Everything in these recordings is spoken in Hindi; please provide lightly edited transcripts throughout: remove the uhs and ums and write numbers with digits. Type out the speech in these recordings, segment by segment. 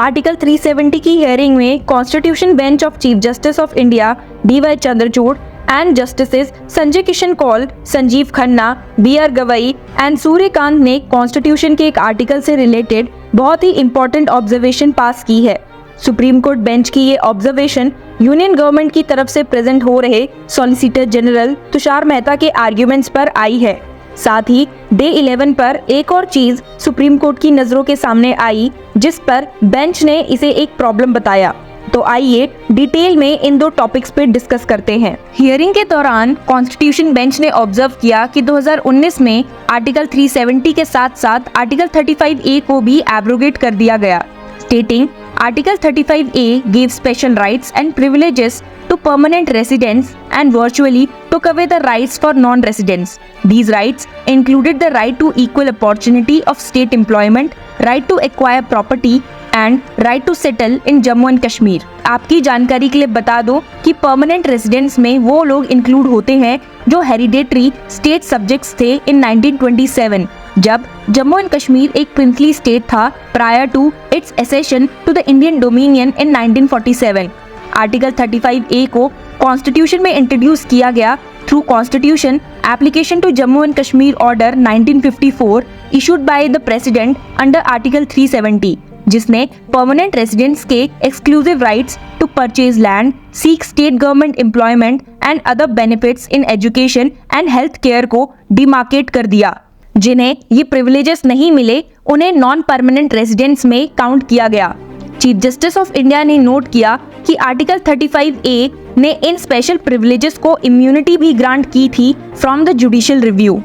आर्टिकल 370 की हियरिंग में constitution bench of chief justice of India D Y. Chandrachud and justices Sanjay Kishan Kaul, Sanjiv Khanna, B R. Gavai and Suryakant ने कॉन्स्टिट्यूशन के एक आर्टिकल से रिलेटेड बहुत ही इंपॉर्टेंट ऑब्जर्वेशन पास की है। सुप्रीम कोर्ट बेंच की ये ऑब्जर्वेशन यूनियन गवर्नमेंट की तरफ से प्रेजेंट हो रहे सॉलिसिटर जनरल तुषार मेहता के आर्ग्यूमेंट्स पर आई है। साथ ही डे 11 पर एक और चीज सुप्रीम कोर्ट की नजरों के सामने आई, जिस पर बेंच ने इसे एक प्रॉब्लम बताया। तो आइए डिटेल में इन दो टॉपिक्स पे डिस्कस करते हैं। हियरिंग के दौरान कॉन्स्टिट्यूशन बेंच ने ऑब्जर्व किया कि 2019 में आर्टिकल 370 के साथ साथ आर्टिकल 35A को भी एब्रोगेट कर दिया गया, स्टेटिंग Article 35A gave special rights and privileges to permanent residents and virtually took away the rights for non-residents. These rights included the right to equal opportunity of state employment, right to acquire property and right to settle in Jammu and Kashmir. आपकी जानकारी के लिए बता दो कि परमानेंट रेजिडेंट्स में वो लोग इंक्लूड होते हैं जो हेरिडेटरी स्टेट सब्जेक्ट्स थे इन 1927, जब जम्मू एंड कश्मीर एक प्रिंसली स्टेट था prior to its accession to the Indian dominion in 1947। Article 35A को कॉन्स्टिट्यूशन में इंट्रोड्यूस किया गया through constitution application to Jammu and Kashmir order 1954 issued by the president under article 370, जिसने परमानेंट रेजिडेंट्स के exclusive rights to purchase land, seek state government employment and other benefits in education and health care को डिमार्केट कर दिया। जिन्हें ये प्रिविलेजेस नहीं मिले उन्हें नॉन परमानेंट रेजिडेंट्स में काउंट किया गया। चीफ जस्टिस ऑफ इंडिया ने नोट किया कि आर्टिकल 35A ने इन स्पेशल प्रिविलेजेस को इम्यूनिटी भी ग्रांट की थी from the judicial review.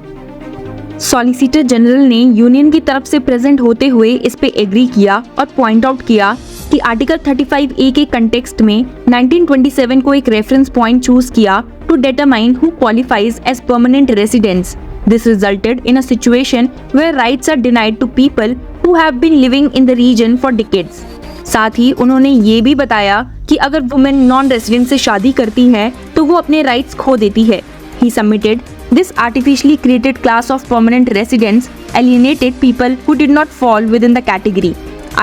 Solicitor general ने यूनियन की तरफ से प्रेजेंट होते हुए इस पे एग्री किया और पॉइंट आउट किया कि आर्टिकल 35A के कंटेक्स्ट में 1927 को एक रेफरेंस पॉइंट चूज किया to determine who qualifies as permanent residents. This resulted in a situation where rights are denied to people who have been living in the region for decades. साथ ही उन्होंने ये भी बताया कि अगर वुमेन नॉन रेजिडेंट से शादी करती हैं तो वो अपने राइट्स खो देती है। He submitted this artificially created class of permanent residents alienated people who did not fall within the category.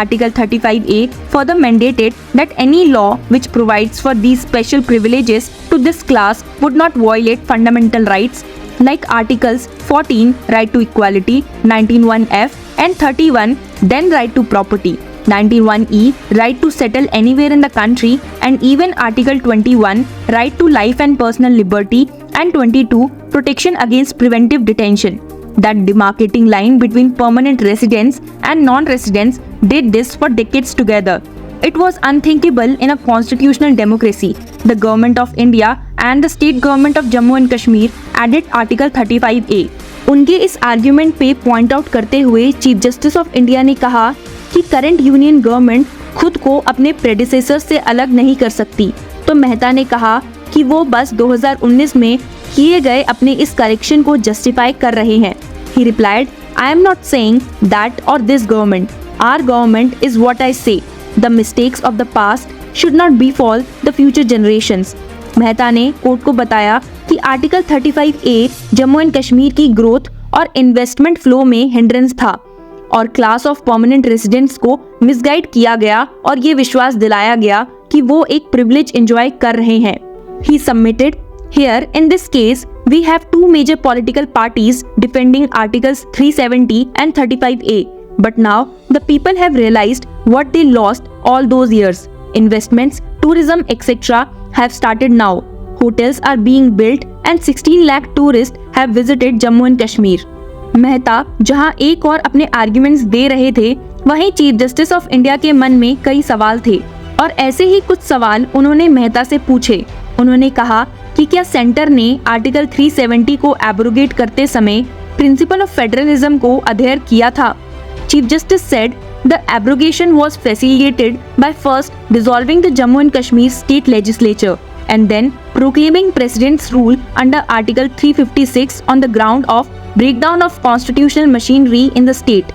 Article 35A further mandated that any law which provides for these special privileges to this class would not violate fundamental rights like Articles 14 right to equality, 19(1)(f) and 31 then right to property, 19(1)(e) right to settle anywhere in the country, and even Article 21 right to life and personal liberty, and 22 protection against preventive detention. That demarcating line between permanent residents and non-residents did this for decades together. It was unthinkable in a constitutional democracy. The government of India and the state government of Jammu and Kashmir added Article 35A. उनके इस आर्ग्यूमेंट पे पॉइंट आउट करते हुए चीफ जस्टिस ऑफ इंडिया ने कहा कि करंट यूनियन गवर्नमेंट खुद को अपने प्रेडिसेसर से अलग नहीं कर सकती। तो मेहता ने कहा कि वो बस 2019 में किए गए अपने इस करेक्शन को जस्टिफाई कर रहे हैं। He replied, I am not saying that or this government. Our government is what I say. The mistakes of the past should not befall the future generations. Mehta ने कोर्ट को बताया कि article 35A Jammu and Kashmir की ग्रोथ और इन्वेस्टमेंट फ्लो में हिंड्रेंस था और क्लास ऑफ परमानेंट रेजिडेंट्स को मिसगाइड किया गया और ये विश्वास दिलाया गया कि वो एक प्रिविलेज एंजॉय कर रहे हैं। He submitted, here in this case we have two major political parties defending Articles 370 and 35A, but now the people have realized what they lost all those years. Investments, tourism, etc. have started now. Hotels are being built and 16 lakh tourists have visited Jammu and Kashmir. Mehta जहां एक और अपने आर्ग्यूमेंट्स दे रहे थे, वहीं चीफ जस्टिस ऑफ इंडिया के मन में कई सवाल थे और ऐसे ही कुछ सवाल उन्होंने मेहता से पूछे। उन्होंने कहा कि क्या सेंटर ने आर्टिकल 370 को एब्रोगेट करते समय प्रिंसिपल ऑफ फेडरलिज्म को अधेयर किया था। Chief justice said the abrogation was facilitated by first dissolving the Jammu and Kashmir state legislature and then proclaiming president's rule under Article 356 on the ground of breakdown of constitutional machinery in the state.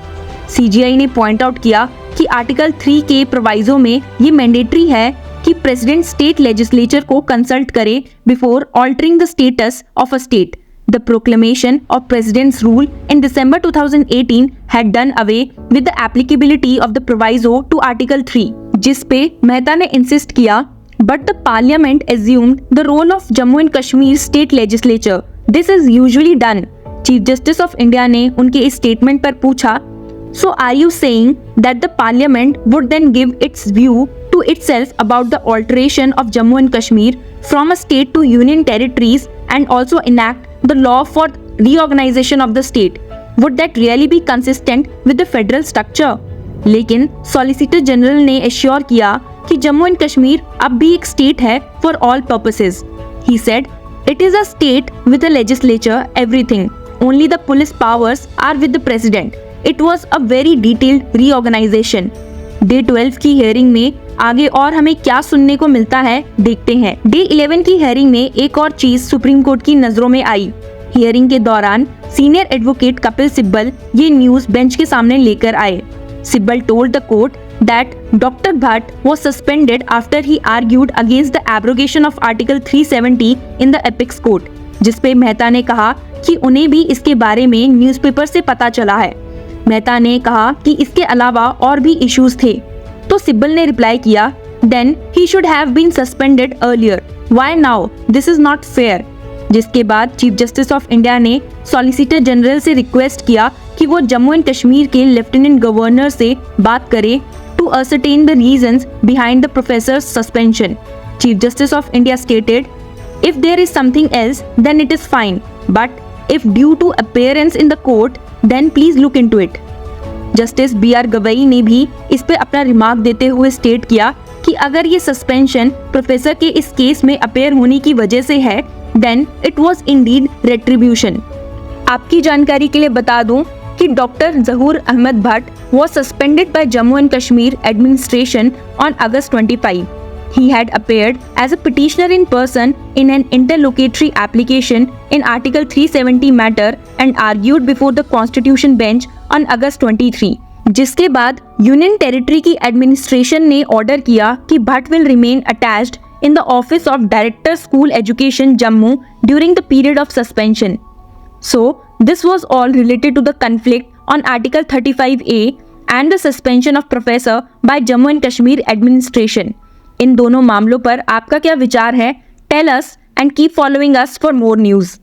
CGI ने पॉइंट आउट किया कि आर्टिकल 3 के प्रोवाइजो में ये मैंडेटरी है कि प्रेसिडेंट स्टेट लेजिस्लेचर को कंसल्ट करे before altering the status of a state. The proclamation of President's rule in December 2018 had done away with the applicability of the proviso to Article 3, जिस पे मेहता ने इंसिस्ट किया, but the Parliament assumed the role of Jammu and Kashmir State Legislature. This is usually done. Chief Justice of India ने उनके इस स्टेटमेंट पर पूछा, So are you saying that the Parliament would then give its view to itself about the alteration of Jammu and Kashmir from a state to union territories and also enact the law for reorganization of the state? Would that really be consistent with the federal structure? लेकिन सॉलिसिटर जनरल ने एश्योर किया कि जम्मू एंड कश्मीर अब भी एक स्टेट है for all purposes. He said, It is a state with a legislature, everything. Only the police powers are with the president. It was a very detailed reorganization. Day 12 की हियरिंग में आगे और हमें क्या सुनने को मिलता है देखते हैं. डे 11 की हियरिंग में एक और चीज सुप्रीम कोर्ट की नजरों में आई. हियरिंग के दौरान सीनियर एडवोकेट कपिल सिब्बल ये न्यूज बेंच के सामने लेकर आए. Sibal told the court that Dr. Bhatt was suspended after he argued against the abrogation of Article 370 in the Apex Court, जिसपे मेहता ने कहा कि उन्हें भी इसके बारे में न्यूज़पेपर से पता चला है. मेहता ने कहा कि इसके अलावा और भी इश्यूज थे. तो सिब्बल ने रिप्लाई किया, Then he should have been suspended earlier. Why now? This is not fair. जिसके बाद चीफ जस्टिस ऑफ इंडिया ने सॉलिसिटर जनरल से रिक्वेस्ट किया कि वो जम्मू एंड कश्मीर के लेफ्टिनेंट गवर्नर से बात करे to ascertain the reasons behind the professor's suspension. Chief Justice of India stated, If there is something else, then it is fine. But if due to appearance in the court, then please look into it. Justice B.R. Gavai ने भी इस पे अपना रिमार्क देते हुए स्टेट किया कि अगर ये सस्पेंशन प्रोफेसर के इस केस में अपेयर होने की वजह से है, then it was indeed retribution. आपकी जानकारी के लिए बता दूं कि doctor Zahoor Ahmad Bhat was suspended by Jammu and Kashmir administration on August 25. He had appeared as a petitioner in person in an interlocutory application in Article 370 matter and argued before the Constitution Bench on August 23. जिसके बाद यूनियन टेरिटरी की एडमिनिस्ट्रेशन ने ऑर्डर किया कि Bhatt will remain attached in the office of Director School Education Jammu during the period of suspension. So, this was all related to the conflict on Article 35A and the suspension of professor by Jammu and Kashmir administration. इन दोनों मामलों पर आपका क्या विचार है? Tell us and keep following us for more news.